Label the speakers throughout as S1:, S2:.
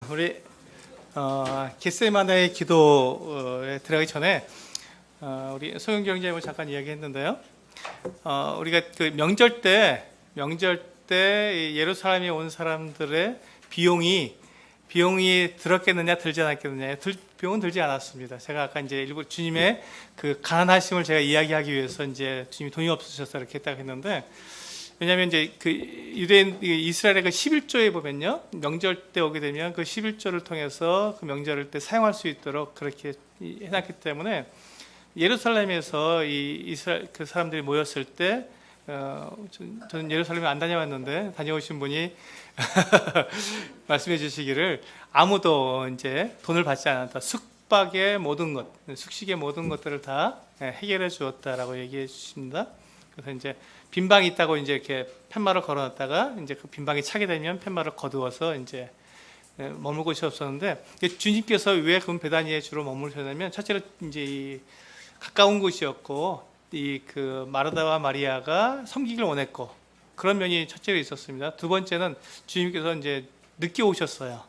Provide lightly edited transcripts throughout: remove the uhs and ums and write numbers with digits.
S1: 우리 겟세마네의 기도에 들어가기 전에 우리 소영 경제님을 잠깐 이야기했는데요. 우리가 그 명절 때 예루살렘에 온 사람들의 비용이 들었겠느냐 들지 않았겠느냐. 비용은 들지 않았습니다. 제가 아까 이제 일부 주님의 그 가난하심을 제가 이야기하기 위해서 이제 주님이 돈이 없으셔서 이렇게 했다고 했는데, 왜냐하면 이제 그 유대인 이스라엘의 그 11조에 보면요, 명절 때 오게 되면 그 11조를 통해서 그 명절을 때 사용할 수 있도록 그렇게 해놨기 때문에 예루살렘에서 이 이스라엘 그 사람들이 모였을 때 저는 예루살렘에 안 다녀왔는데 다녀오신 분이 말씀해 주시기를 아무도 이제 돈을 받지 않았다. 숙박의 모든 것, 숙식의 모든 것들을 다 해결해 주었다라고 얘기해 주십니다. 그래서 이제 빈방이 있다고 이제 이렇게 팻말을 걸어놨다가 이제 그 빈방이 차게 되면 팻말을 거두어서 이제 머물 곳이 없었는데, 주님께서 왜 그럼 베다니에 주로 머무르셨냐면, 첫째로 이제 이 가까운 곳이었고, 이 그 마르다와 마리아가 섬기기를 원했고, 그런 면이 첫째로 있었습니다. 두 번째는 주님께서 이제 늦게 오셨어요.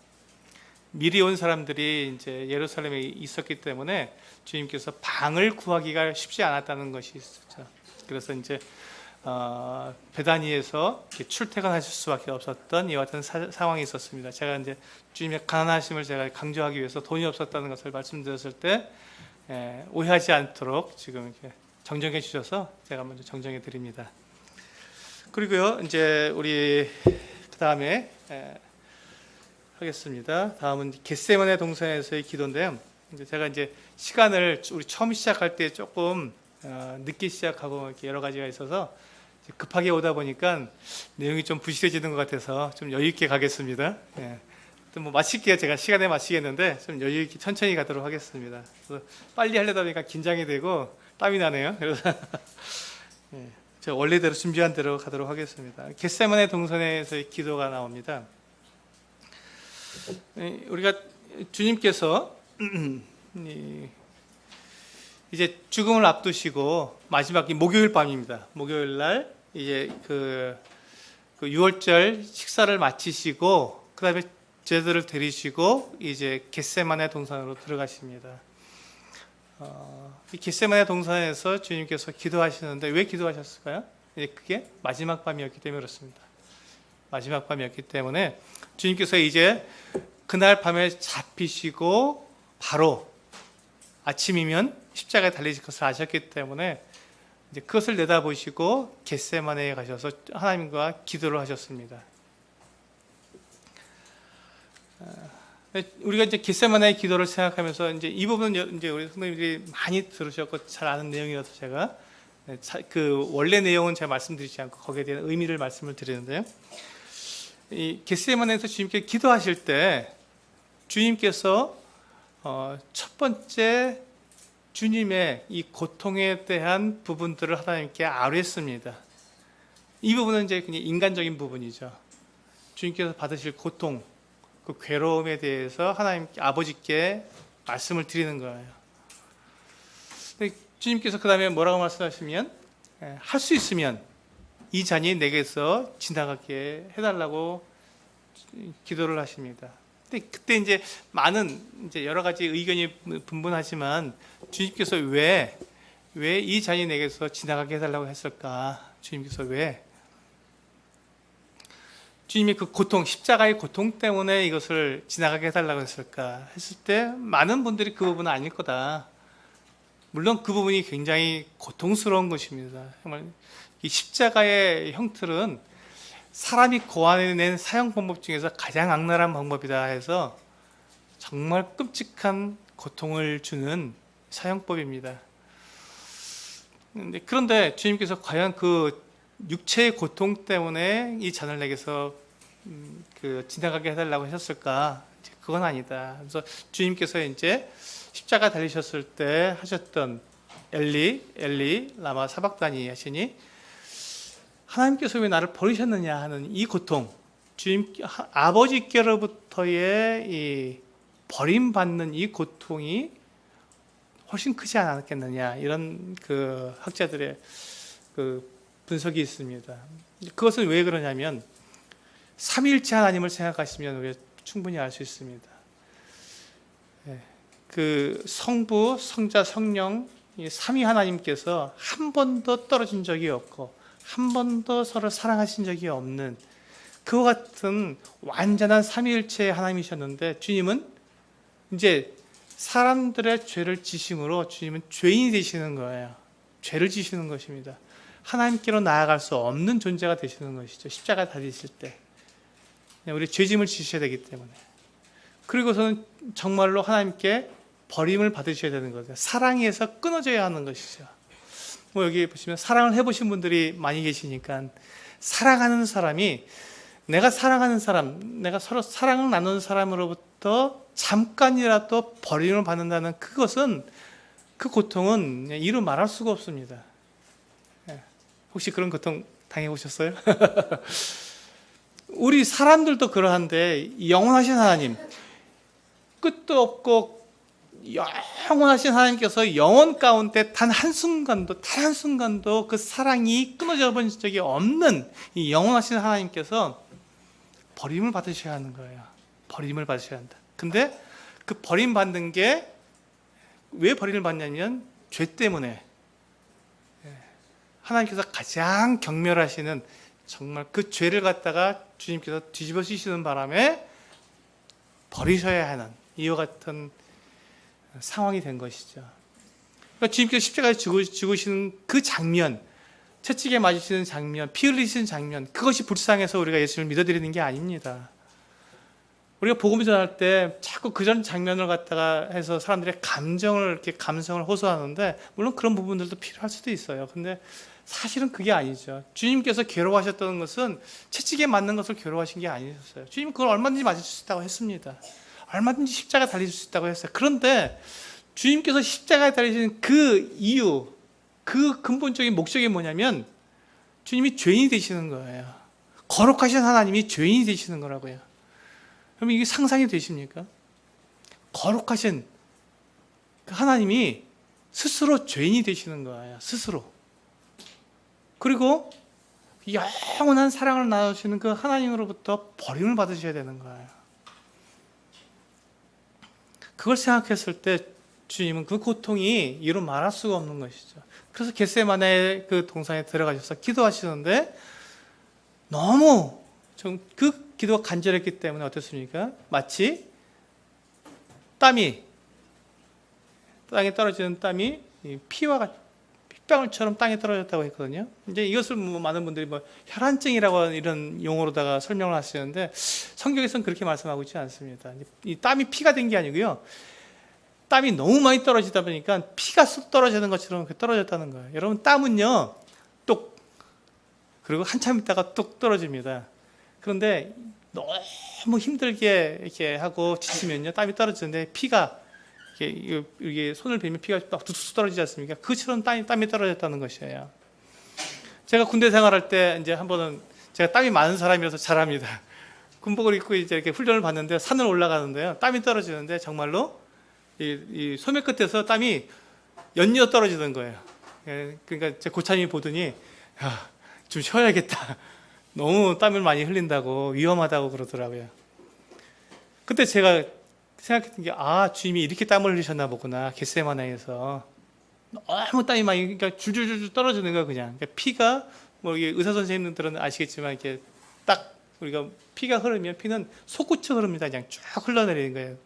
S1: 미리 온 사람들이 이제 예루살렘에 있었기 때문에 주님께서 방을 구하기가 쉽지 않았다는 것이 있었죠. 그래서 이제 베다니에서 출퇴근하실 수밖에 없었던 이와 같은 상황이 있었습니다. 제가 이제 주님의 가난하심을 제가 강조하기 위해서 돈이 없었다는 것을 말씀드렸을 때 오해하지 않도록 지금 이렇게 정정해 주셔서 제가 먼저 정정해 드립니다. 그리고요, 이제 우리 그 다음에 하겠습니다. 다음은 겟세마네 동산에서의 기도인데요. 제가 이제 시간을 우리 처음 시작할 때 조금 늦게 시작하고 이렇게 여러 가지가 있어서 급하게 오다 보니까 내용이 좀 부실해지는 것 같아서 좀 여유 있게 가겠습니다. 또 뭐 마칠게요. 제가 시간에 마치겠는데 좀 여유 있게 천천히 가도록 하겠습니다. 그래서 빨리 하려다 보니까 긴장이 되고 땀이 나네요. 그래서 제가 원래대로 준비한 대로 가도록 하겠습니다. 겟세마네 동산에서의 기도가 나옵니다. 우리가 주님께서 이제 죽음을 앞두시고 마지막 목요일 밤입니다. 목요일 날 이제 그 6월절 식사를 마치시고 그다음에 제자들을 데리시고 이제 겟세마네 동산으로 들어가십니다. 이 겟세마네 동산에서 주님께서 기도하시는데 왜 기도하셨을까요? 그게 마지막 밤이었기 때문에 그렇습니다. 마지막 밤이었기 때문에 주님께서 이제 그날 밤에 잡히시고 바로 아침이면 십자가에 달리실 것을 아셨기 때문에 이제 그것을 내다보시고 겟세마네에 가셔서 하나님과 기도를 하셨습니다. 우리가 이제 겟세마네의 기도를 생각하면서 이제 이 부분은 이제 우리 선생님들이 많이 들으셨고 잘 아는 내용이라서 제가 그 원래 내용은 제가 말씀드리지 않고 거기에 대한 의미를 말씀을 드리는데요. 이 겟세마네에서 주님께 기도하실 때 주님께서 첫 번째 주님의 이 고통에 대한 부분들을 하나님께 아뢰습니다. 이 부분은 이제 그냥 인간적인 부분이죠. 주님께서 받으실 고통, 그 괴로움에 대해서 하나님께 아버지께 말씀을 드리는 거예요. 주님께서 그 다음에 뭐라고 말씀하시면 할 수 있으면 이 잔이 내게서 지나가게 해달라고 기도를 하십니다. 근데 그때 이제 많은 이제 여러 가지 의견이 분분하지만 주님께서 왜 이 잔이 내게서 지나가게 해달라고 했을까? 주님께서 왜? 주님의 그 고통, 십자가의 고통 때문에 이것을 지나가게 해달라고 했을까? 했을 때 많은 분들이 그 부분은 아닐 거다. 물론 그 부분이 굉장히 고통스러운 것입니다. 정말 이 십자가의 형틀은 사람이 고안해낸 사형 방법 중에서 가장 악랄한 방법이다 해서 정말 끔찍한 고통을 주는 사형법입니다. 그런데 주님께서 과연 그 육체의 고통 때문에 이 잔을 내게서 지나가게 해달라고 하셨을까? 그건 아니다. 그래서 주님께서 이제 십자가 달리셨을 때 하셨던 엘리 라마 사박다니 하시니 하나님께서 왜 나를 버리셨느냐 하는 이 고통, 아버지께로부터의 이 버림받는 이 고통이 훨씬 크지 않았겠느냐, 이런 그 학자들의 그 분석이 있습니다. 그것은 왜 그러냐면 삼위일체 하나님을 생각하시면 우리 충분히 알 수 있습니다. 그 성부, 성자, 성령 이 삼위 하나님께서 한 번도 떨어진 적이 없고 한 번도 서로 사랑하신 적이 없는 그와 같은 완전한 삼위일체의 하나님이셨는데 주님은 이제 사람들의 죄를 지심으로 주님은 죄인이 되시는 거예요. 죄를 지시는 것입니다. 하나님께로 나아갈 수 없는 존재가 되시는 것이죠. 십자가 달리실 때 우리 죄짐을 지셔야 되기 때문에. 그리고서는 정말로 하나님께 버림을 받으셔야 되는 거죠. 사랑에서 끊어져야 하는 것이죠. 뭐 여기 보시면 사랑을 해보신 분들이 많이 계시니까 사랑하는 사람이 내가 사랑하는 사람, 내가 서로 사랑을 나누는 사람으로부터 잠깐이라도 버림을 받는다는 그것은 그 고통은 이루 말할 수가 없습니다. 혹시 그런 고통 당해보셨어요? 우리 사람들도 그러한데 영원하신 하나님, 끝도 없고 영원하신 하나님께서 영원 가운데 단 한순간도 그 사랑이 끊어져 버린 적이 없는 이 영원하신 하나님께서 버림을 받으셔야 하는 거예요. 버림을 받으셔야 한다. 근데 그 버림받는 게 왜 버림을 받냐면 죄 때문에. 하나님께서 가장 경멸하시는 정말 그 죄를 갖다가 주님께서 뒤집어 쓰시는 바람에 버리셔야 하는 이와 같은 상황이 된 것이죠. 그러니까 주님께서 십자가에 죽으시는 그 장면, 채찍에 맞으시는 장면, 피 흘리시는 장면, 그것이 불쌍해서 우리가 예수를 믿어드리는 게 아닙니다. 우리가 복음을 전할 때 자꾸 그전 장면을 갖다가 해서 사람들의 감성을 호소하는데 물론 그런 부분들도 필요할 수도 있어요. 근데 사실은 그게 아니죠. 주님께서 괴로워하셨던 것은 채찍에 맞는 것을 괴로워하신 게 아니셨어요. 주님 그걸 얼마든지 맞을 수 있다고 했습니다. 얼마든지 십자가 달릴 수 있다고 했어요. 그런데 주님께서 십자가에 달리신 그 이유, 그 근본적인 목적이 뭐냐면 주님이 죄인이 되시는 거예요. 거룩하신 하나님이 죄인이 되시는 거라고요. 그럼 이게 상상이 되십니까? 거룩하신 그 하나님이 스스로 죄인이 되시는 거예요. 스스로. 그리고 영원한 사랑을 나누시는 그 하나님으로부터 버림을 받으셔야 되는 거예요. 그걸 생각했을 때 주님은 그 고통이 이루 말할 수가 없는 것이죠. 그래서 겟세마네 그 동산에 들어가셔서 기도하시는데 너무 그 기도가 간절했기 때문에 어떻습니까? 마치 땀이 땅에 떨어지는 땀이 피와 같이 핏방울처럼 땅에 떨어졌다고 했거든요. 이제 이것을 뭐 많은 분들이 뭐 혈안증이라고 이런 용어로다가 설명을 하시는데 성경에서는 그렇게 말씀하고 있지 않습니다. 이 땀이 피가 된 게 아니고요. 땀이 너무 많이 떨어지다 보니까 피가 쑥 떨어지는 것처럼 떨어졌다는 거예요. 여러분 땀은요, 뚝 그리고 한참 있다가 뚝 떨어집니다. 그런데 너무 힘들게 이렇게 하고 지치면요, 땀이 떨어지는데 피가 이게 손을 베면 피가 막 뚝뚝 떨어지지 않습니까? 그처럼 땀이 떨어졌다는 것이에요. 제가 군대 생활할 때 이제 한 번은 제가 땀이 많은 사람이라서 잘합니다. 군복을 입고 이제 이렇게 훈련을 받는데 산을 올라가는데요, 땀이 떨어지는데 정말로 이 소매 끝에서 땀이 연이어 떨어지는 거예요. 그러니까 제 고참이 보더니 좀 쉬어야겠다. 너무 땀을 많이 흘린다고 위험하다고 그러더라고요. 그때 제가 생각했던 게 주님이 이렇게 땀을 흘리셨나 보구나. 겟세마네에서 너무 땀이 많이 그러니까 줄줄줄 떨어지는 거야 그냥. 그러니까 피가 뭐 이게 의사 선생님들은 아시겠지만 이렇게 딱 우리가 피가 흐르면 피는 솟구쳐 흐릅니다. 그냥 쭉 흘러내리는 거예요.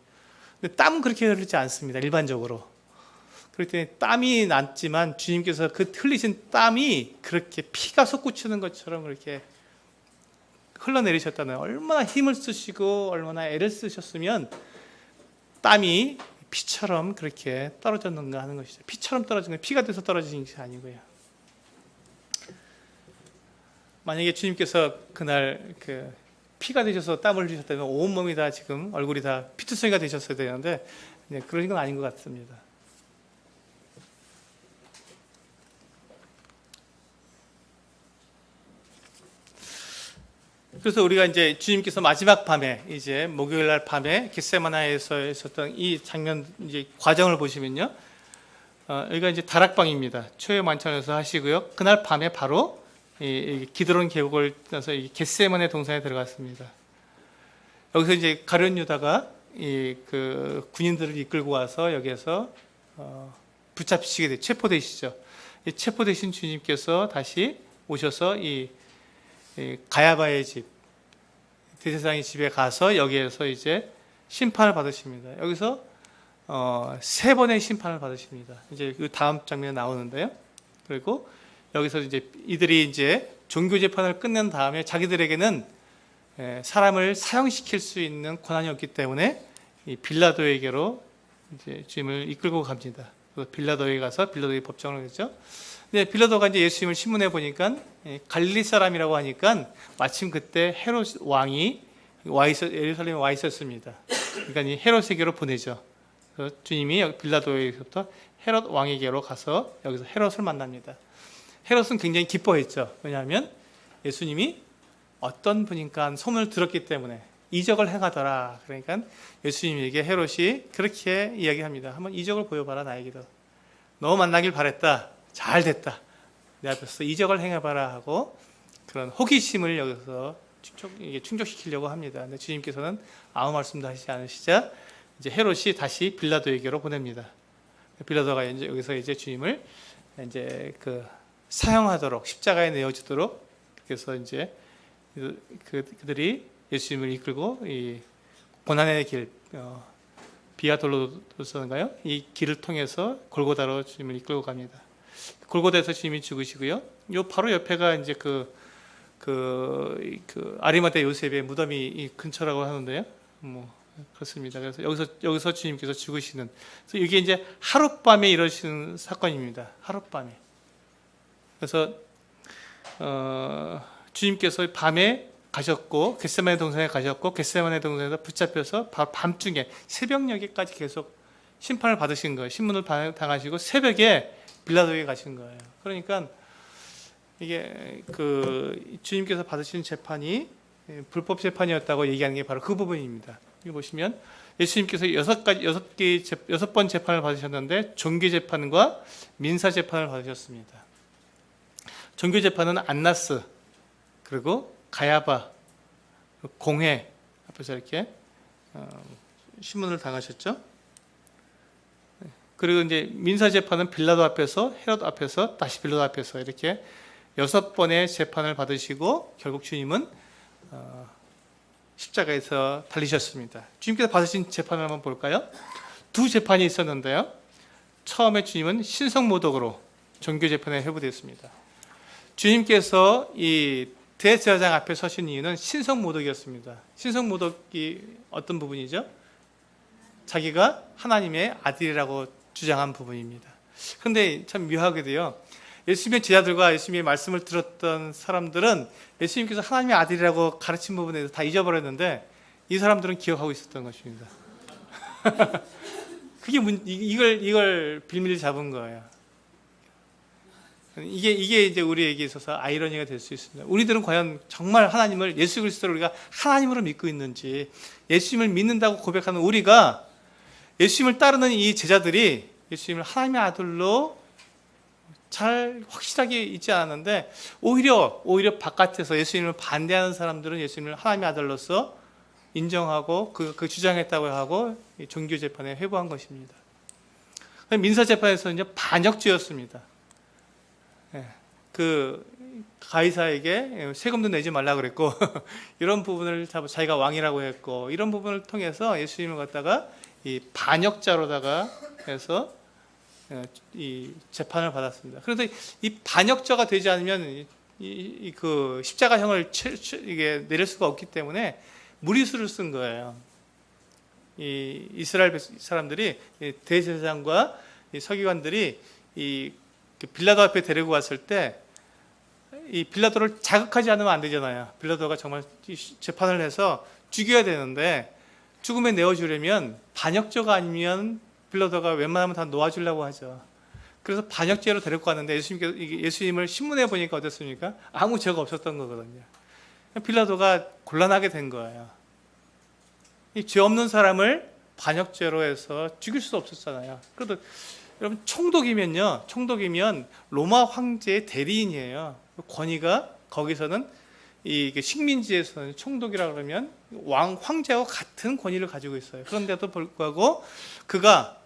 S1: 근데 땀은 그렇게 흐르지 않습니다. 일반적으로. 그렇기 때문에 땀이 났지만 주님께서 그 흘리신 땀이 그렇게 피가 솟구치는 것처럼 그렇게 흘러내리셨다는, 얼마나 힘을 쓰시고 얼마나 애를 쓰셨으면 땀이 피처럼 그렇게 떨어졌는가 하는 것이죠. 피처럼 떨어진 건 피가 돼서 떨어지는 것이 아니고요. 만약에 주님께서 그날 그 피가 되셔서 땀을 흘리셨다면 온몸이 다 지금 얼굴이 다 피투성이가 되셨어야 되는데 그런 건 아닌 것 같습니다. 그래서 우리가 이제 주님께서 마지막 밤에 이제 목요일 날 밤에 겟세마나에서 있었던 이 장면 이제 과정을 보시면요, 여기가 이제 다락방입니다. 초회 만찬에서 하시고요. 그날 밤에 바로 이 기드론 계곡을 떠나서 겟세마네 동산에 들어갔습니다. 여기서 이제 가룟 유다가 이 그 군인들을 이끌고 와서 여기에서 붙잡히시게 돼 체포되시죠. 이 체포되신 주님께서 다시 오셔서 이 가야바의 집 대제사장의 집에 가서 여기에서 이제 심판을 받으십니다. 여기서 세 번의 심판을 받으십니다. 이제 그 다음 장면에 나오는데요. 그리고 여기서 이제 이들이 이제 종교 재판을 끝낸 다음에 자기들에게는 사람을 사형시킬 수 있는 권한이 없기 때문에 이 빌라도에게로 이제 주님을 이끌고 갑니다. 그래서 빌라도에 가서 빌라도의 법정을 했죠. 근데 빌라도가 이제 예수님을 신문해 보니까 갈릴리 사람이라고 하니까 마침 그때 헤롯 왕이 예루살렘에 와 있었습니다. 그러니까 이 헤롯에게로 보내죠. 그래서 주님이 빌라도에서부터 헤롯 왕에게로 가서 여기서 헤롯을 만납니다. 헤롯은 굉장히 기뻐했죠. 왜냐하면 예수님이 어떤 분인가 소문을 들었기 때문에 이적을 행하더라. 그러니까 예수님에게 헤롯이 그렇게 이야기합니다. 한번 이적을 보여봐라 나에게도. 너 만나길 바랬다. 잘 됐다. 내 앞에서 이적을 행해봐라 하고 그런 호기심을 여기서 충족시키려고 합니다. 근데 주님께서는 아무 말씀도 하시지 않으시자 이제 헤롯이 다시 빌라도에게로 보냅니다. 빌라도가 이제 여기서 이제 주님을 이제 그 사형하도록 십자가에 내어주도록 그래서 이제 그들이 예수님을 이끌고 이 고난의 길 비아 돌로도서인가요? 이 길을 통해서 골고다로 주님을 이끌고 갑니다. 골고다에서 주님이 죽으시고요. 요 바로 옆에가 이제 아리마대 요셉의 무덤이 이 근처라고 하는데요. 뭐 그렇습니다. 그래서 여기서 주님께서 죽으시는. 그래서 이게 이제 하룻밤에 이루어지는 사건입니다. 하룻밤에. 그래서 주님께서 밤에 가셨고 겟세마네 동산에 가셨고 겟세마네 동산에서 붙잡혀서 밤중에 새벽녘에까지 계속 심판을 받으신 거예요. 신문을 당하시고 새벽에 빌라도에 가신 거예요. 그러니까 이게 그 주님께서 받으신 재판이 불법 재판이었다고 얘기하는 게 바로 그 부분입니다. 여기 보시면 예수님께서 여섯 번 재판을 받으셨는데 종교 재판과 민사 재판을 받으셨습니다. 종교 재판은 안나스 그리고 가야바 공회 앞에서 이렇게 신문을 당하셨죠. 그리고 이제 민사 재판은 빌라도 앞에서 헤롯 앞에서 다시 빌라도 앞에서 이렇게 6번의 재판을 받으시고 결국 주님은 십자가에서 달리셨습니다. 주님께서 받으신 재판을 한번 볼까요? 두 재판이 있었는데요. 처음에 주님은 신성모독으로 종교 재판에 회부되었습니다. 주님께서 이 대제사장 앞에 서신 이유는 신성모독이었습니다. 신성모독이 어떤 부분이죠? 자기가 하나님의 아들이라고 주장한 부분입니다. 그런데 참 묘하게도요. 예수님의 제자들과 예수님의 말씀을 들었던 사람들은 예수님께서 하나님의 아들이라고 가르친 부분에 대해서 다 잊어버렸는데 이 사람들은 기억하고 있었던 것입니다. 그게 이걸 빌미를 잡은 거예요. 이게 이제 우리에게 있어서 아이러니가 될 수 있습니다. 우리들은 과연 정말 하나님을 예수 그리스도를 우리가 하나님으로 믿고 있는지 예수님을 믿는다고 고백하는 우리가 예수님을 따르는 이 제자들이 예수님을 하나님의 아들로 잘 확실하게 있지 않았는데 오히려 바깥에서 예수님을 반대하는 사람들은 예수님을 하나님의 아들로서 인정하고 그 주장했다고 하고 종교 재판에 회부한 것입니다. 민사 재판에서 이제 반역죄였습니다. 그 가이사에게 세금도 내지 말라 그랬고 이런 부분을 자기가 왕이라고 했고 이런 부분을 통해서 예수님을 갖다가 이 반역자로다가 해서 이 재판을 받았습니다. 그래서 이 반역자가 되지 않으면 그 십자가형을 이게 내릴 수가 없기 때문에 무리수를 쓴 거예요. 이 이스라엘 사람들이 대제사장과 서기관들이 이 빌라도 앞에 데리고 갔을 때 이 빌라도를 자극하지 않으면 안 되잖아요. 빌라도가 정말 재판을 해서 죽여야 되는데 죽음에 내어주려면 반역죄가 아니면 빌라도가 웬만하면 다 놓아주려고 하죠. 그래서 반역죄로 데리고 갔는데 예수님을 신문에 보니까 어땠습니까? 아무 죄가 없었던 거거든요. 빌라도가 곤란하게 된 거예요. 이 죄 없는 사람을 반역죄로 해서 죽일 수 없었잖아요. 그래도 여러분 총독이면 로마 황제의 대리인이에요. 권위가 거기서는 이 식민지에서는 총독이라 그러면 황제와 같은 권위를 가지고 있어요. 그런데도 불구하고 그가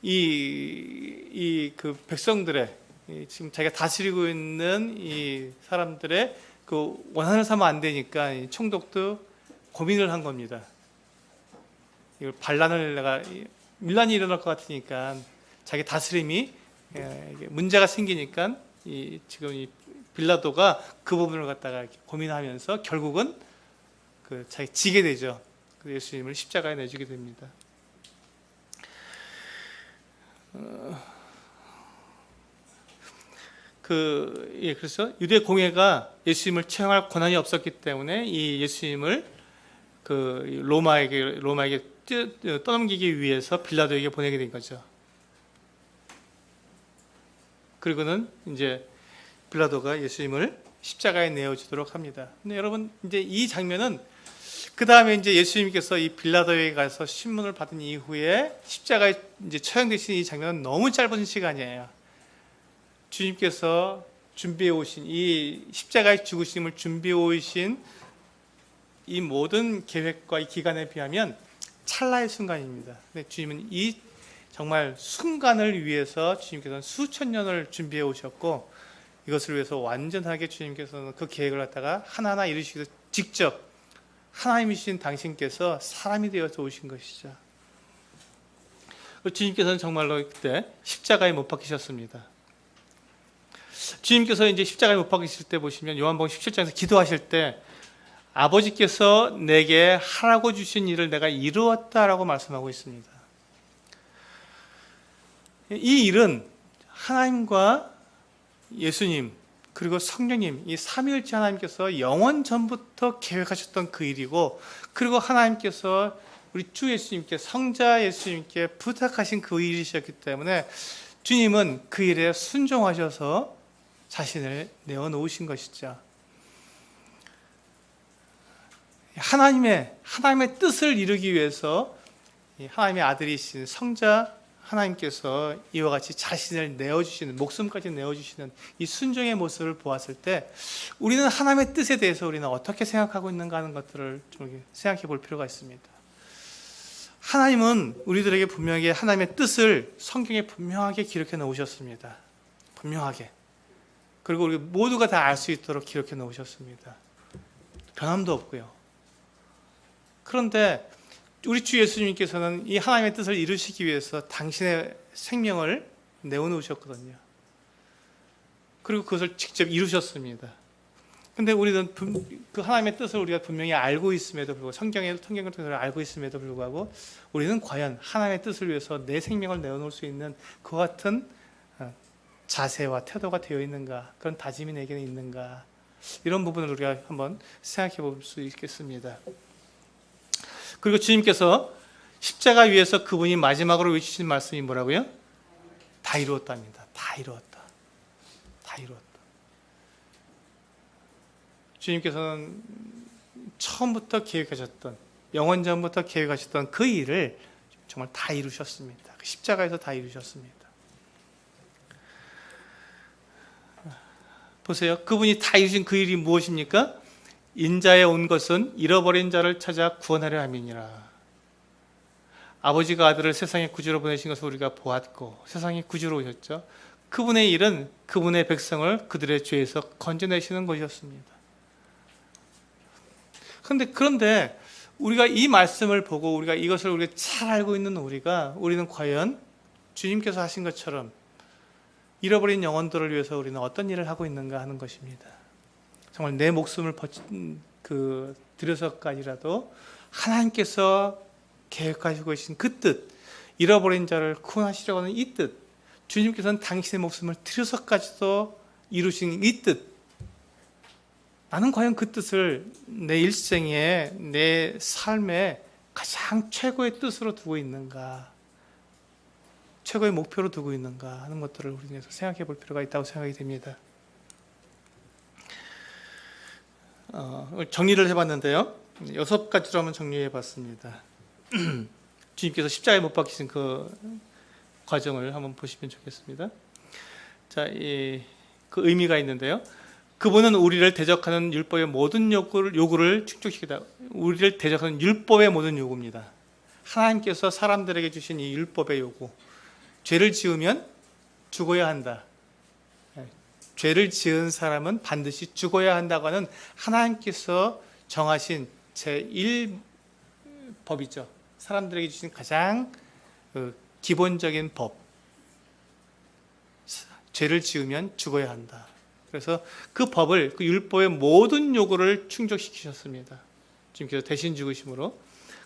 S1: 그 백성들의 지금 자기가 다스리고 있는 이 사람들의 그 원한을 사면 안 되니까 이 총독도 고민을 한 겁니다. 이걸 밀란이 일어날 것 같으니까 자기 다스림이 문제가 생기니까 지금 이 빌라도가 그 부분을 갖다가 이렇게 고민하면서 결국은 자기 지게 되죠. 그래서 예수님을 십자가에 내주게 됩니다. 그래서 유대 공회가 예수님을 처형할 권한이 없었기 때문에 이 예수님을 로마에게 떠넘기기 위해서 빌라도에게 보내게 된 거죠. 그리고는 이제 빌라도가 예수님을 십자가에 내어주도록 합니다. 근데 여러분 이제 이 장면은 그 다음에 이제 예수님께서 이 빌라도에 가서 신문을 받은 이후에 십자가에 이제 처형되신 이 장면은 너무 짧은 시간이에요. 주님께서 준비해 오신 이 십자가의 죽으심을 준비해 오신 이 모든 계획과 이 기간에 비하면 찰나의 순간입니다. 근데 주님은 이 정말 순간을 위해서 주님께서는 수천 년을 준비해 오셨고 이것을 위해서 완전하게 주님께서는 그 계획을 갖다가 하나하나 이루시기 위해서 직접 하나님이신 당신께서 사람이 되어서 오신 것이죠. 주님께서는 정말로 그때 십자가에 못 박히셨습니다. 주님께서 이제 십자가에 못 박히실 때 보시면 요한복음 17장에서 기도하실 때 아버지께서 내게 하라고 주신 일을 내가 이루었다라고 말씀하고 있습니다. 이 일은 하나님과 예수님 그리고 성령님 이 삼위일체 하나님께서 영원 전부터 계획하셨던 그 일이고 그리고 하나님께서 우리 주 예수님께 성자 예수님께 부탁하신 그 일이셨기 때문에 주님은 그 일에 순종하셔서 자신을 내어놓으신 것이죠. 하나님의 뜻을 이루기 위해서 하나님의 아들이신 성자 하나님께서 이와 같이 자신을 내어주시는 목숨까지 내어주시는 이 순종의 모습을 보았을 때 우리는 하나님의 뜻에 대해서 우리는 어떻게 생각하고 있는가 하는 것들을 좀 생각해 볼 필요가 있습니다. 하나님은 우리들에게 분명하게 하나님의 뜻을 성경에 분명하게 기록해 놓으셨습니다. 분명하게. 그리고 우리 모두가 다 알 수 있도록 기록해 놓으셨습니다. 변함도 없고요. 그런데 우리 주 예수님께서는 이 하나님의 뜻을 이루시기 위해서 당신의 생명을 내어놓으셨거든요. 그리고 그것을 직접 이루셨습니다. 근데 우리는 그 하나님의 뜻을 우리가 분명히 알고 있음에도 불구하고 성경을 통해서 알고 있음에도 불구하고 우리는 과연 하나님의 뜻을 위해서 내 생명을 내어놓을 수 있는 그 같은 자세와 태도가 되어 있는가, 그런 다짐이 내게는 있는가, 이런 부분을 우리가 한번 생각해 볼 수 있겠습니다. 그리고 주님께서 십자가 위에서 그분이 마지막으로 외치신 말씀이 뭐라고요? 다 이루었답니다. 다 이루었다. 다 이루었다. 주님께서는 처음부터 계획하셨던, 영원 전부터 계획하셨던 그 일을 정말 다 이루셨습니다. 그 십자가에서 다 이루셨습니다. 보세요. 그분이 다 이루신 그 일이 무엇입니까? 인자에 온 것은 잃어버린 자를 찾아 구원하려 함이니라. 아버지가 아들을 세상에 구주로 보내신 것을 우리가 보았고 세상에 구주로 오셨죠. 그분의 일은 그분의 백성을 그들의 죄에서 건져내시는 것이었습니다. 그런데 우리가 이 말씀을 보고 우리가 이것을 우리가 잘 알고 있는 우리는 과연 주님께서 하신 것처럼 잃어버린 영혼들을 위해서 우리는 어떤 일을 하고 있는가 하는 것입니다. 정말 내 목숨을 들여서까지라도 하나님께서 계획하시고 계신 그 뜻, 잃어버린 자를 구원하시려고 하는 이 뜻, 주님께서는 당신의 목숨을 들여서까지도 이루신 이 뜻, 나는 과연 그 뜻을 내 일생에, 내 삶에 가장 최고의 뜻으로 두고 있는가, 최고의 목표로 두고 있는가 하는 것들을 우리는 생각해 볼 필요가 있다고 생각이 됩니다. 정리를 해봤는데요. 6가지로 한번 정리해 봤습니다. 주님께서 십자가에 못 박히신 그 과정을 한번 보시면 좋겠습니다. 자, 그 의미가 있는데요. 그분은 우리를 대적하는 율법의 모든 요구를 충족시키다. 우리를 대적하는 율법의 모든 요구입니다. 하나님께서 사람들에게 주신 이 율법의 요구. 죄를 지으면 죽어야 한다. 죄를 지은 사람은 반드시 죽어야 한다고 하는 하나님께서 정하신 제1법이죠. 사람들에게 주신 가장 기본적인 법. 죄를 지으면 죽어야 한다. 그래서 그 법을, 그 율법의 모든 요구를 충족시키셨습니다. 주님께서 대신 죽으심으로.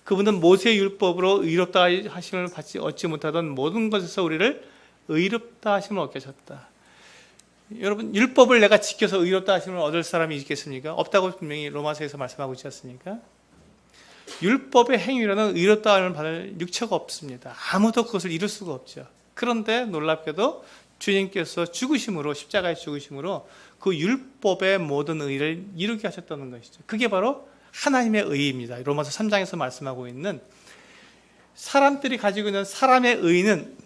S1: 그분은 모세의 율법으로 의롭다 하심을 받지 얻지 못하던 모든 것에서 우리를 의롭다 하심을 얻게 하셨다. 여러분, 율법을 내가 지켜서 의롭다 하심을 얻을 사람이 있겠습니까? 없다고 분명히 로마서에서 말씀하고 있지 않습니까? 율법의 행위로는 의롭다 하심을 받을 육체가 없습니다. 아무도 그것을 이룰 수가 없죠. 그런데 놀랍게도 주님께서 죽으심으로, 십자가의 죽으심으로 그 율법의 모든 의를 이루게 하셨다는 것이죠. 그게 바로 하나님의 의입니다. 로마서 3장에서 말씀하고 있는, 사람들이 가지고 있는 사람의 의는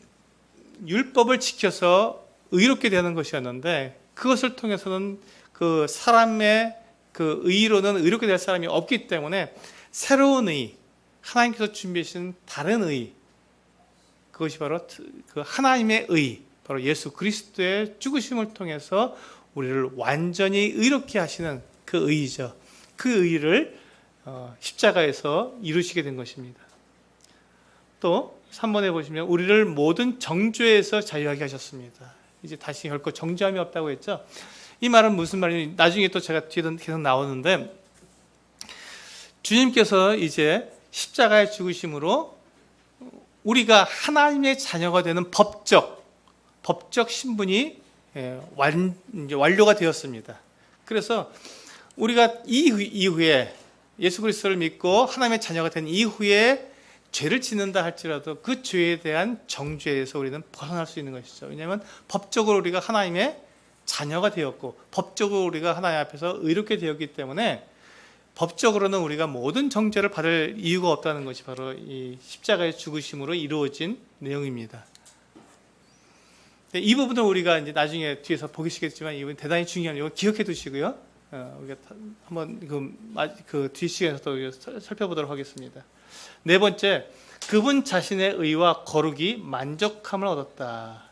S1: 율법을 지켜서 의롭게 되는 것이었는데, 그것을 통해서는 그 사람의 그 의로는 의롭게 될 사람이 없기 때문에 새로운 의, 하나님께서 준비하신 다른 의, 그것이 바로 그 하나님의 의, 바로 예수 그리스도의 죽으심을 통해서 우리를 완전히 의롭게 하시는 그 의이죠. 그 의를 십자가에서 이루시게 된 것입니다. 또 3번에 보시면 우리를 모든 정죄에서 자유하게 하셨습니다. 이제 다시 결코 정죄함이 없다고 했죠. 이 말은 무슨 말이냐, 나중에 또 제가 뒤에 계속 나오는데, 주님께서 이제 십자가의 죽으심으로 우리가 하나님의 자녀가 되는 법적 신분이 이제 완료가 되었습니다. 그래서 우리가 이후에 예수 그리스도를 믿고 하나님의 자녀가 된 이후에 죄를 짓는다 할지라도 그 죄에 대한 정죄에서 우리는 벗어날 수 있는 것이죠. 왜냐하면 법적으로 우리가 하나님의 자녀가 되었고, 법적으로 우리가 하나님 앞에서 의롭게 되었기 때문에 법적으로는 우리가 모든 정죄를 받을 이유가 없다는 것이 바로 이 십자가의 죽으심으로 이루어진 내용입니다. 이 부분은 우리가 이제 나중에 뒤에서 보시겠지만, 이건 대단히 중요한, 이거 기억해 두시고요. 우리가 한번 그 뒤 시간에서 또 살펴보도록 하겠습니다. 네 번째, 그분 자신의 의와 거룩이 만족함을 얻었다.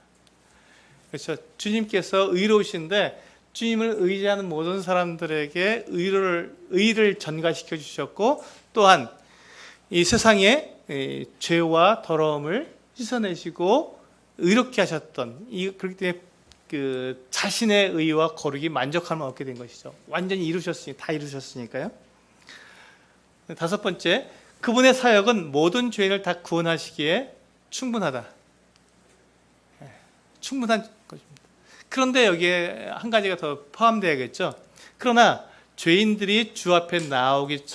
S1: 그렇죠. 주님께서 의로우신데 주님을 의지하는 모든 사람들에게 의를 전가시켜 주셨고, 또한 이 세상의 죄와 더러움을 씻어내시고 의롭게 하셨던, 그렇기 때문에 그 자신의 의와 거룩이 만족함을 얻게 된 것이죠. 완전히 다 이루셨으니까요. 다섯 번째, 그분의 사역은 모든 죄인을 다 구원하시기에 충분하다. 충분한 것입니다. 그런데 여기에 한 가지가 더 포함되어야겠죠. 그러나 죄인들이 주 앞에 나오기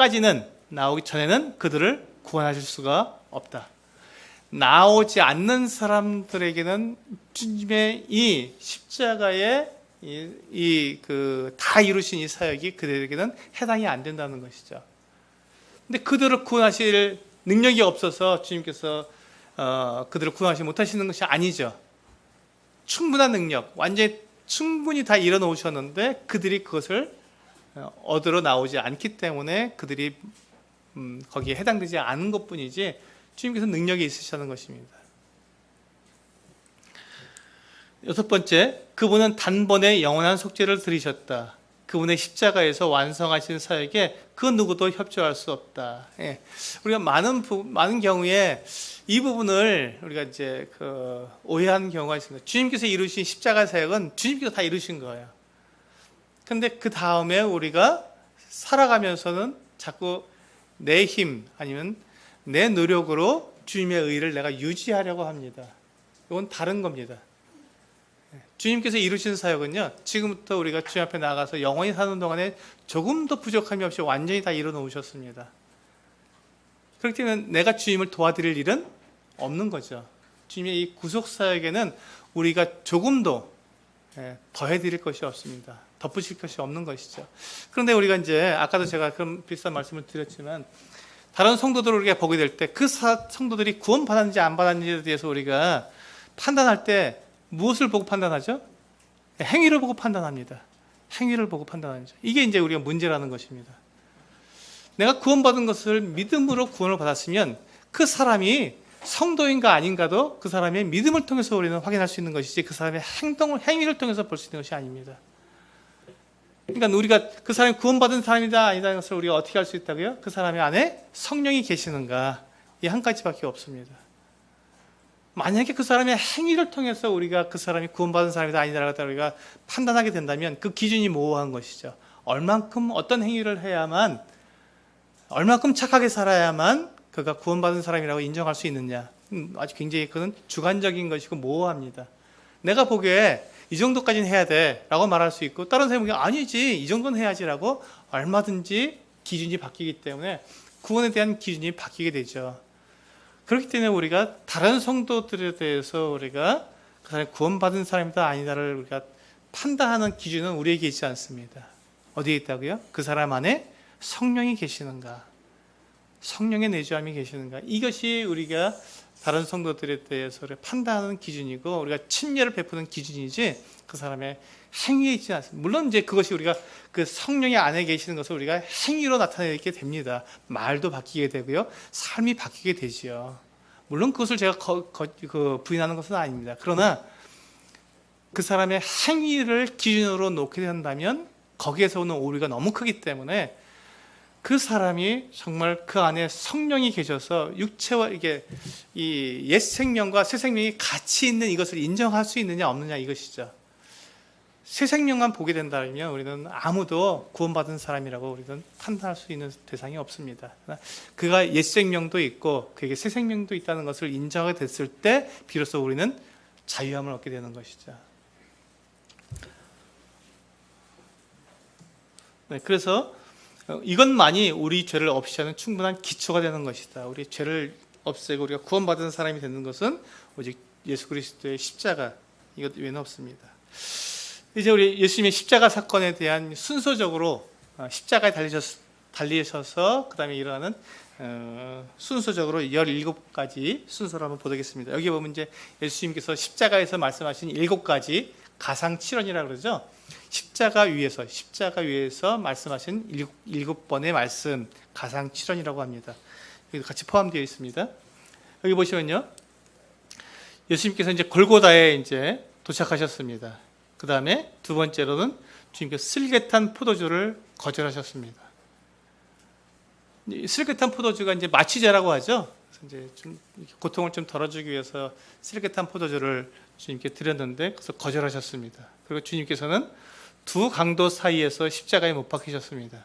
S1: 전에는 그들을 구원하실 수가 없다. 나오지 않는 사람들에게는 주님의 이 십자가의 다 이루신 이 사역이 그들에게는 해당이 안 된다는 것이죠. 근데 그들을 구원하실 능력이 없어서 주님께서 그들을 구원하지 못하시는 것이 아니죠. 충분한 능력, 완전히 충분히 다 이뤄놓으셨는데 그들이 그것을 얻으러 나오지 않기 때문에 그들이 거기에 해당되지 않은 것뿐이지, 주님께서 능력이 있으시다는 것입니다. 여섯 번째, 그분은 단번에 영원한 속죄를 들이셨다. 그분의 십자가에서 완성하신 사역에 그 누구도 협조할 수 없다. 예. 우리가 많은 경우에 이 부분을 우리가 이제 오해하는 경우가 있습니다. 주님께서 이루신 십자가 사역은 주님께서 다 이루신 거예요. 근데 그 다음에 우리가 살아가면서는 자꾸 내 힘 아니면 내 노력으로 주님의 의를 내가 유지하려고 합니다. 이건 다른 겁니다. 주님께서 이루신 사역은요, 지금부터 우리가 주님 앞에 나가서 영원히 사는 동안에 조금도 부족함이 없이 완전히 다 이뤄 놓으셨습니다. 그렇기 때문에 내가 주님을 도와드릴 일은 없는 거죠. 주님의 이 구속 사역에는 우리가 조금도 더해드릴 것이 없습니다. 덧붙일 것이 없는 것이죠. 그런데 우리가 이제 아까도 제가 그런 비슷한 말씀을 드렸지만, 다른 성도들을 우리가 보게 될 때 그 성도들이 구원 받았는지 안 받았는지에 대해서 우리가 판단할 때 무엇을 보고 판단하죠? 행위를 보고 판단합니다. 행위를 보고 판단하죠. 이게 이제 우리가 문제라는 것입니다. 내가 구원받은 것을 믿음으로 구원을 받았으면 그 사람이 성도인가 아닌가도 그 사람의 믿음을 통해서 우리는 확인할 수 있는 것이지 그 사람의 행위를 통해서 볼 수 있는 것이 아닙니다. 그러니까 우리가 그 사람이 구원받은 사람이다 아니다는 것을 우리가 어떻게 알 수 있다고요? 그 사람의 안에 성령이 계시는가, 이 한 가지밖에 없습니다. 만약에 그 사람의 행위를 통해서 우리가 그 사람이 구원받은 사람이다 아니다라고 우리가 판단하게 된다면 그 기준이 모호한 것이죠. 얼만큼 어떤 행위를 해야만, 얼만큼 착하게 살아야만 그가 구원받은 사람이라고 인정할 수 있느냐, 아주 굉장히 그건 주관적인 것이고 모호합니다. 내가 보기에 이 정도까지는 해야 돼 라고 말할 수 있고, 다른 사람이 아니지 이 정도는 해야지 라고 얼마든지 기준이 바뀌기 때문에 구원에 대한 기준이 바뀌게 되죠. 그렇기 때문에 우리가 다른 성도들에 대해서 우리가 그 사람이 구원받은 사람이다 아니다를 우리가 판단하는 기준은 우리에게 있지 않습니다. 어디에 있다고요? 그 사람 안에 성령이 계시는가, 성령의 내주함이 계시는가, 이것이 우리가 다른 성도들에 대해서 판단하는 기준이고 우리가 친례를 베푸는 기준이지 그 사람의 행위에 있지 않습니다. 물론 이제 그것이 우리가 그 성령의 안에 계시는 것을 우리가 행위로 나타내게 됩니다. 말도 바뀌게 되고요, 삶이 바뀌게 되지요. 물론 그것을 제가 부인하는 것은 아닙니다. 그러나 그 사람의 행위를 기준으로 놓게 된다면 거기에서 오는 오류가 너무 크기 때문에 그 사람이 정말 그 안에 성령이 계셔서 육체와 이게 이 옛 생명과 새 생명이 같이 있는 이것을 인정할 수 있느냐 없느냐 이것이죠. 새 생명만 보게 된다면 우리는 아무도 구원받은 사람이라고 우리는 판단할 수 있는 대상이 없습니다. 그가 옛 생명도 있고 그에게 새 생명도 있다는 것을 인정하게 됐을 때 비로소 우리는 자유함을 얻게 되는 것이죠. 네, 그래서 이것만이 우리 죄를 없애는 충분한 기초가 되는 것이다. 우리 죄를 없애고 우리가 구원받은 사람이 되는 것은 오직 예수 그리스도의 십자가, 이것 외에는 없습니다. 이제 우리 예수님의 십자가 사건에 대한 순서적으로 십자가에 달리셔서 그 다음에 일어나는 순서적으로 17가지 순서를 한번 보겠습니다. 여기 보면 이제 예수님께서 십자가에서 말씀하신 7가지 가상칠언이라고 그러죠. 십자가 위에서 말씀하신 7번의 말씀, 가상칠언이라고 합니다. 여기 같이 포함되어 있습니다. 여기 보시면요, 예수님께서 이제 골고다에 이제 도착하셨습니다. 그 다음에 두 번째로는 주님께서 슬개탄 포도주를 거절하셨습니다. 슬개탄 포도주가 이제 마취제라고 하죠. 그래서 이제 좀 고통을 좀 덜어주기 위해서 슬개탄 포도주를 주님께 드렸는데 그래서 거절하셨습니다. 그리고 주님께서는 두 강도 사이에서 십자가에 못 박히셨습니다.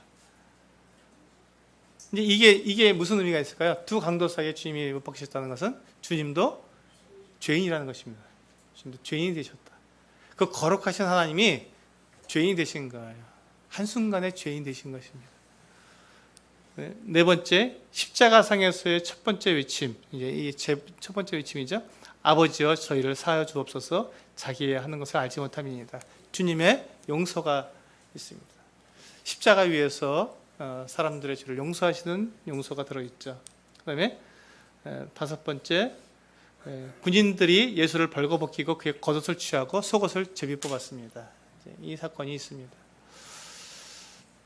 S1: 이제 이게 무슨 의미가 있을까요? 두 강도 사이에 주님이 못 박히셨다는 것은 주님도 죄인이라는 것입니다. 주님도 죄인이 되셨다. 그 거룩하신 하나님이 죄인이 되신 거예요. 한순간에 죄인 되신 것입니다. 네 번째, 십자가상에서의 첫 번째 외침, 이제 이 첫 번째 외침이죠. 아버지여 저희를 사하여 주옵소서, 자기의 하는 것을 알지 못함이니이다. 주님의 용서가 있습니다. 십자가 위에서 사람들의 죄를 용서하시는 용서가 들어있죠. 그 다음에 다섯 번째, 군인들이 예수를 벌거벗기고 그의 겉옷을 취하고 속옷을 제비 뽑았습니다. 이 사건이 있습니다.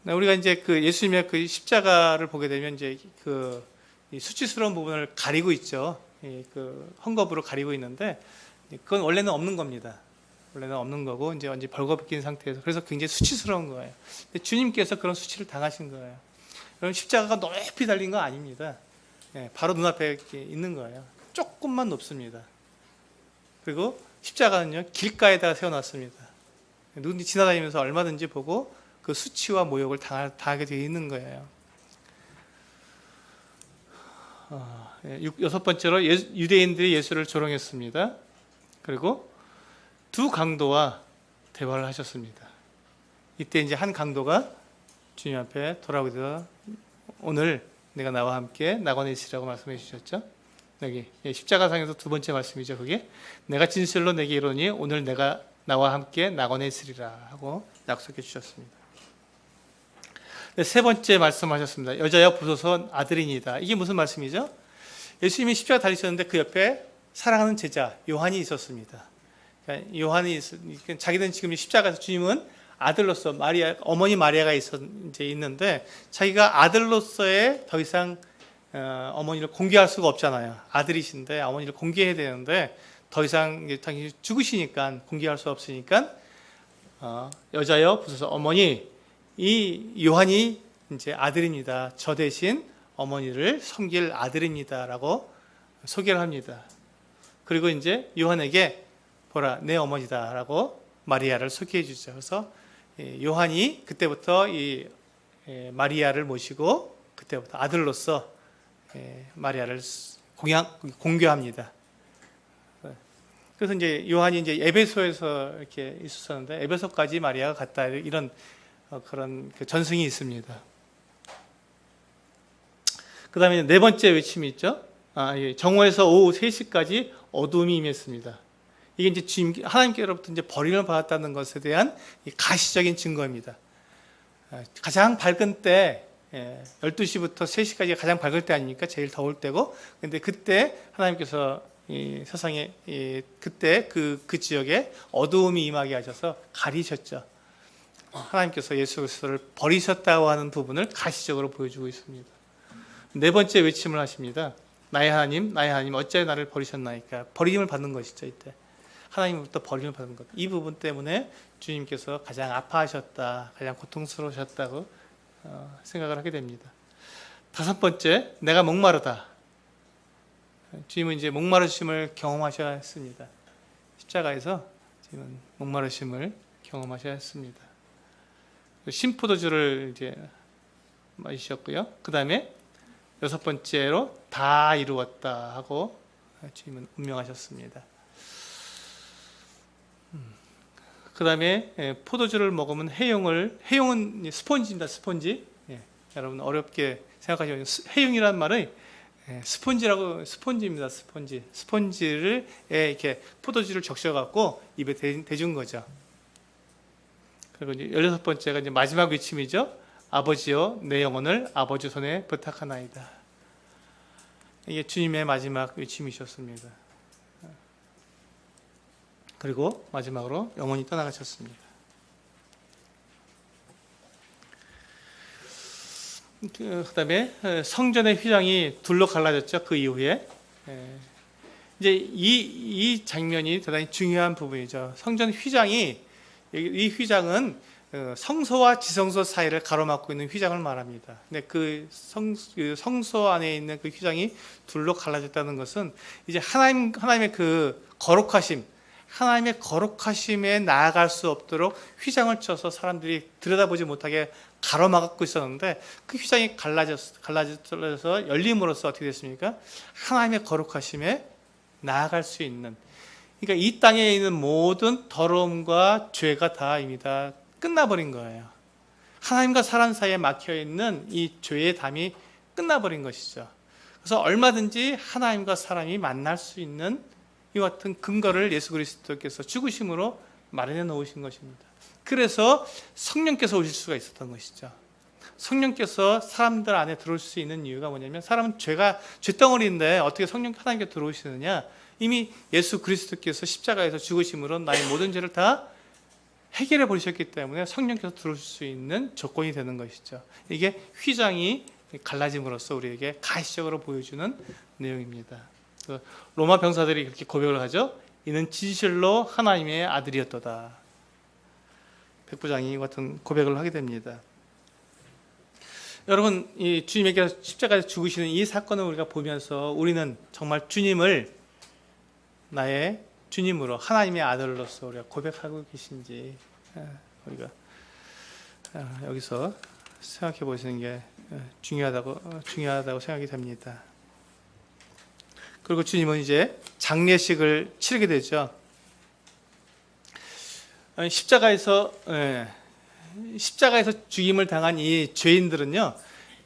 S1: 우리가 이제 그 예수님의 그 십자가를 보게 되면 이제 그 수치스러운 부분을 가리고 있죠. 그 헝겊으로 가리고 있는데 그건 원래는 없는 겁니다. 원래는 없는 거고 이제 완전 벌거벗긴 상태에서, 그래서 굉장히 수치스러운 거예요. 근데 주님께서 그런 수치를 당하신 거예요. 그럼 십자가가 높이 달린 거 아닙니다. 바로 눈앞에 있는 거예요. 조금만 높습니다. 그리고 십자가는요, 길가에다가 세워놨습니다. 누군지 지나다니면서 얼마든지 보고 그 수치와 모욕을 당하게 되어 있는 거예요. 여섯 번째로 유대인들이 예수를 조롱했습니다. 그리고 두 강도와 대화를 하셨습니다. 이때 이제 한 강도가 주님 앞에 돌아오게 되어 오늘 내가 나와 함께 낙원에 있으리라고 말씀해 주셨죠. 여기 십자가상에서 두 번째 말씀이죠. 그게 내가 진실로 내게 이르노니 오늘 내가 나와 함께 낙원에 있으리라 하고 약속해 주셨습니다. 세 번째 말씀하셨습니다. 여자여 보소서 아들이니다. 이게 무슨 말씀이죠? 예수님이 십자가 달리셨는데 그 옆에 사랑하는 제자 요한이 있었습니다. 그러니까 요한이 자기는 지금 십자가에서 주님은 아들로서 마리아 어머니 마리아가 이제 있는데 자기가 아들로서의 더 이상 어머니를 공개할 수가 없잖아요. 아들이신데 어머니를 공개해야 되는데 더 이상 당신이 죽으시니까 공개할 수 없으니까 여자여 부서서 어머니 이 요한이 이제 아들입니다. 저 대신 어머니를 섬길 아들입니다라고 소개를 합니다. 그리고 이제 요한에게 보라 내 어머니다라고 마리아를 소개해 주죠. 그래서 요한이 그때부터 이 마리아를 모시고 그때부터 아들로서 마리아를 공개합니다. 그래서 이제 요한이 이제 에베소에서 이렇게 있었는데 에베소까지 마리아가 갔다 이런 그런 전승이 있습니다. 그 다음에 네 번째 외침이 있죠. 정오에서 오후 3시까지 어둠이 임했습니다. 이게 이제 주님, 하나님께로부터 이제 버림을 받았다는 것에 대한 가시적인 증거입니다. 가장 밝은 때, 12시부터 3시까지 가장 밝을 때 아닙니까? 제일 더울 때고. 근데 그때 하나님께서 이 세상에, 그때 그 지역에 어두움이 임하게 하셔서 가리셨죠. 하나님께서 예수 그리스도를 버리셨다고 하는 부분을 가시적으로 보여주고 있습니다. 네 번째 외침을 하십니다. 나의 하나님, 어찌하여 나를 버리셨나이까? 버림을 받는 것이죠, 이때. 하나님으로부터 버림을 받는 것. 이 부분 때문에 주님께서 가장 아파하셨다, 가장 고통스러우셨다고 생각을 하게 됩니다. 다섯 번째, 내가 목마르다. 주님은 이제 목마르심을 경험하셔야 했습니다. 십자가에서 주님은 목마르심을 경험하셔야 했습니다. 신포도주를 이제 마시셨고요. 그 다음에 여섯 번째로 다 이루었다 하고 주님은 운명하셨습니다. 그 다음에 포도주를 먹으면 해용은 스폰지입니다. 스폰지. 여러분 어렵게 생각하시면 해용이라는 말은 스폰지입니다. 스폰지를 이렇게 포도주를 적셔갖고 입에 대준 거죠. 그리고 이제 16번째가 이제 마지막 외침이죠. 아버지여 내 영혼을 아버지 손에 부탁하나이다. 이게 주님의 마지막 외침이셨습니다. 그리고 마지막으로 영혼이 떠나가셨습니다. 그 다음에 성전의 휘장이 둘로 갈라졌죠. 그 이후에 이제 이 장면이 대단히 중요한 부분이죠. 성전 휘장이 이 휘장은 성소와 지성소 사이를 가로막고 있는 휘장을 말합니다. 근데 그 성소 안에 있는 그 휘장이 둘로 갈라졌다는 것은 이제 하나님의 그 거룩하심, 하나님의 거룩하심에 나아갈 수 없도록 휘장을 쳐서 사람들이 들여다보지 못하게 가로막고 있었는데 그 휘장이 갈라져서 열림으로써 어떻게 됐습니까? 하나님의 거룩하심에 나아갈 수 있는, 그러니까 이 땅에 있는 모든 더러움과 죄가 다 이미 다 끝나버린 거예요. 하나님과 사람 사이에 막혀있는 이 죄의 담이 끝나버린 것이죠. 그래서 얼마든지 하나님과 사람이 만날 수 있는 이 같은 근거를 예수 그리스도께서 죽으심으로 마련해 놓으신 것입니다. 그래서 성령께서 오실 수가 있었던 것이죠. 성령께서 사람들 안에 들어올 수 있는 이유가 뭐냐면, 사람은 죄덩어리인데 어떻게 하나님께 들어오시느냐? 이미 예수 그리스도께서 십자가에서 죽으심으로 나의 모든 죄를 다 해결해 버리셨기 때문에 성령께서 들어올 수 있는 조건이 되는 것이죠. 이게 휘장이 갈라짐으로써 우리에게 가시적으로 보여주는 내용입니다. 로마 병사들이 그렇게 고백을 하죠. 이는 진실로 하나님의 아들이었도다. 백부장이 같은 고백을 하게 됩니다. 여러분, 이 주님에게 십자가에서 죽으시는 이 사건을 우리가 보면서 우리는 정말 주님을 나의 주님으로 하나님의 아들로서 우리가 고백하고 계신지 우리가 여기서 생각해 보시는 게 중요하다고 생각이 됩니다. 그리고 주님은 이제 장례식을 치르게 되죠. 십자가에서 죽임을 당한 이 죄인들은요,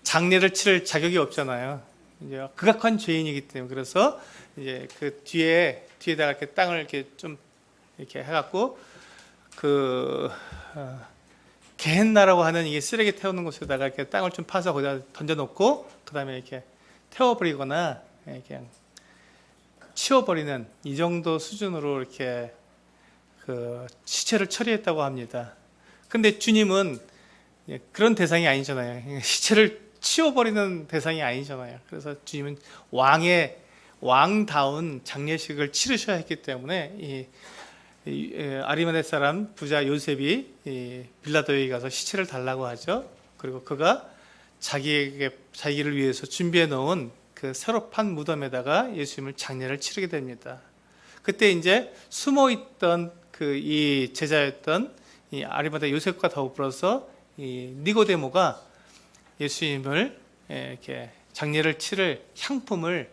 S1: 장례를 치를 자격이 없잖아요. 이제 극악한 죄인이기 때문에. 그래서 이제 그 뒤에다가 이렇게 땅을 이렇게 좀 이렇게 해갖고 게헨나라고 하는 이게 쓰레기 태우는 곳에다가 이렇게 땅을 좀 파서 거기다 던져놓고 그 다음에 이렇게 태워버리거나 그냥 치워버리는 이 정도 수준으로 이렇게 그 시체를 처리했다고 합니다. 근데 주님은 그런 대상이 아니잖아요. 시체를 치워버리는 대상이 아니잖아요. 그래서 주님은 왕다운 장례식을 치르셔야 했기 때문에 아리마대 사람 부자 요셉이 빌라도에게 가서 시체를 달라고 하죠. 그리고 그가 자기를 위해서 준비해 놓은 그 새로 판 무덤에다가 예수님을 장례를 치르게 됩니다. 그때 이제 숨어 있던 이 제자였던 이 아리마대 요셉과 더불어서 이 니고데모가 예수님을 이렇게 장례를 치를 향품을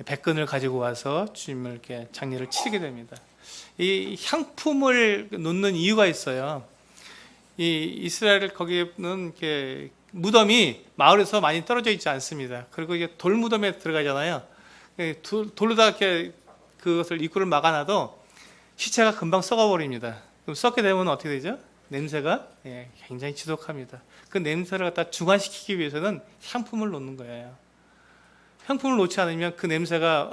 S1: 100근을 가지고 와서 주님을 이렇게 장례를 치르게 됩니다. 이 향품을 놓는 이유가 있어요. 이 이스라엘 거기는 이렇게 무덤이 마을에서 많이 떨어져 있지 않습니다. 그리고 이게 돌 무덤에 들어가잖아요. 돌로다 이렇게 그것을 입구를 막아놔도 시체가 금방 썩어버립니다. 그럼 썩게 되면 어떻게 되죠? 냄새가 굉장히 지독합니다. 그 냄새를 갖다 중화시키기 위해서는 향품을 놓는 거예요. 향품을 놓지 않으면 그 냄새가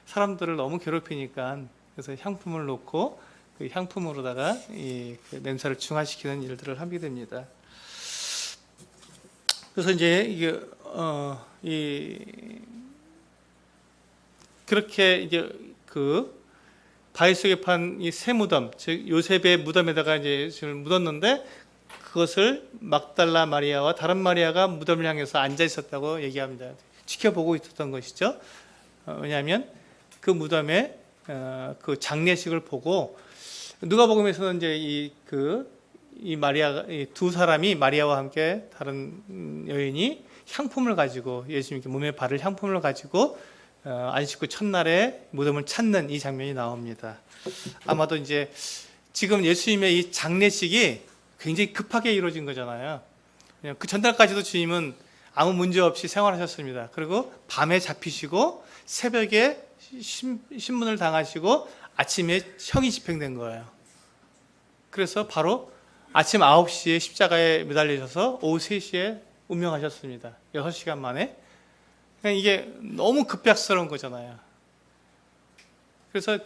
S1: 사람들을 너무 괴롭히니까 그래서 향품을 놓고 그 향품으로다가 그 냄새를 중화시키는 일들을 하게 됩니다. 그래서 이제 이게 그렇게 이제 그 바위 속에 판 이 새 무덤, 즉 요셉의 무덤에다가 이제 예수를 묻었는데 그것을 막달라 마리아와 다른 마리아가 무덤을 향해서 앉아 있었다고 얘기합니다. 지켜보고 있었던 것이죠. 왜냐하면 그 무덤에 그 장례식을 보고 누가복음에서는 이제 이 마리아가 두 사람이 마리아와 함께 다른 여인이 향품을 가지고 예수님께 몸에 바를 향품을 가지고 안식 후 첫날에 무덤을 찾는 이 장면이 나옵니다. 아마도 이제 지금 예수님의 이 장례식이 굉장히 급하게 이루어진 거잖아요. 그 전날까지도 주님은 아무 문제 없이 생활하셨습니다. 그리고 밤에 잡히시고 새벽에 신문을 당하시고 아침에 형이 집행된 거예요. 그래서 바로 아침 9시에 십자가에 매달리셔서 오후 3시에 운명하셨습니다. 6시간 만에. 이게 너무 급작스러운 거잖아요. 그래서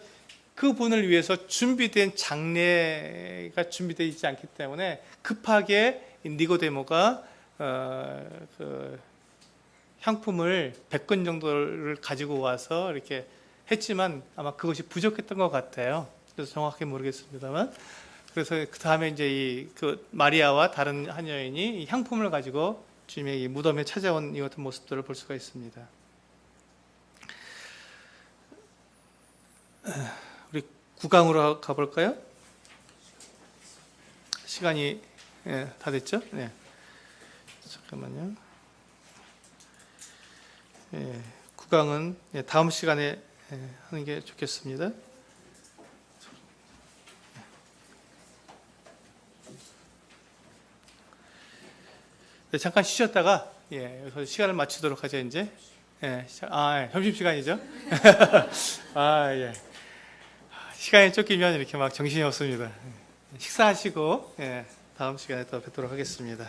S1: 그분을 위해서 준비된 장례가 준비되어 있지 않기 때문에 급하게 니고데모가 그 향품을 100근 정도를 가지고 와서 이렇게 했지만 아마 그것이 부족했던 것 같아요. 그래서 정확히 모르겠습니다만. 그래서 그 다음에 이제 그 마리아와 다른 한 여인이 이 향품을 가지고 주님의 이 무덤에 찾아온 이 같은 모습들을 볼 수가 있습니다. 우리 9강으로 가볼까요? 시간이 다 됐죠? 네. 잠깐만요. 9강은 다음 시간에 하는 게 좋겠습니다. 네, 잠깐 쉬셨다가 여기서 시간을 맞추도록 하죠. 이제 점심 시간이죠. 시간이 쫓기면 이렇게 막 정신이 없습니다. 식사하시고 다음 시간에 또 뵙도록 하겠습니다.